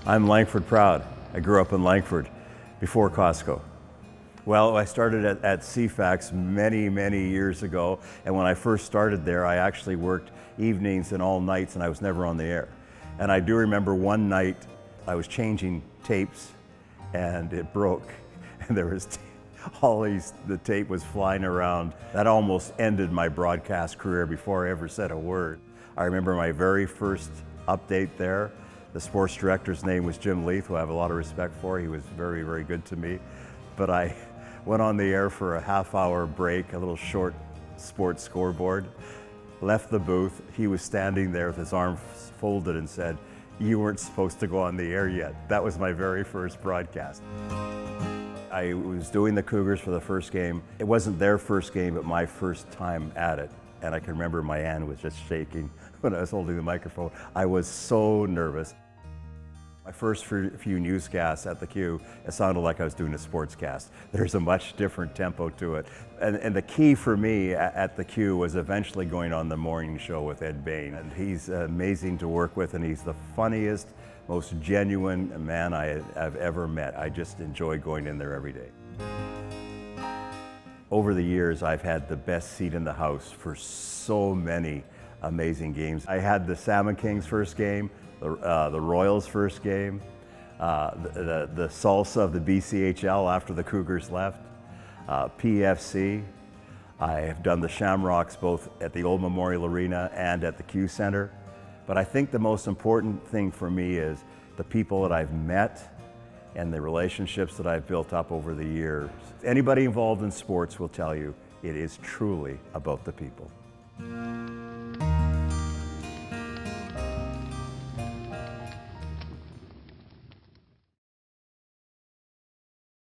I'm Langford proud. I grew up in Langford before Costco. Well, I started at C-FAX many years ago, and when I first started there, I actually worked evenings and all nights, and I was never on the air. And I do remember one night I was changing tapes, and it broke, and there was the tape was flying around. That almost ended my broadcast career before I ever said a word. I remember my very first update there. The sports director's name was Jim Leith, who I have a lot of respect for. He was very good to me. But I went on the air for a half-hour break, a little short sports scoreboard, left the booth. He was standing there with his arms folded and said, "You weren't supposed to go on the air yet." That was my very first broadcast. I was doing the Cougars for the first game. It wasn't their first game, but my first time at it. And I can remember my hand was just shaking when I was holding the microphone. I was so nervous. My first few newscasts at the Q, it sounded like I was doing a sportscast. There's a much different tempo to it. And the key for me at the Q was eventually going on the morning show with Ed Bain. And he's amazing to work with, and he's the funniest, most genuine man I've ever met. I just enjoy going in there every day. Over the years, I've had the best seat in the house for so many amazing games. I had the Salmon Kings first game, the Royals first game, the Salsa of the BCHL after the Cougars left, PFC. I have done the Shamrocks both at the Old Memorial Arena and at the Q Center. But I think the most important thing for me is the people that I've met and the relationships that I've built up over the years. Anybody involved in sports will tell you it is truly about the people.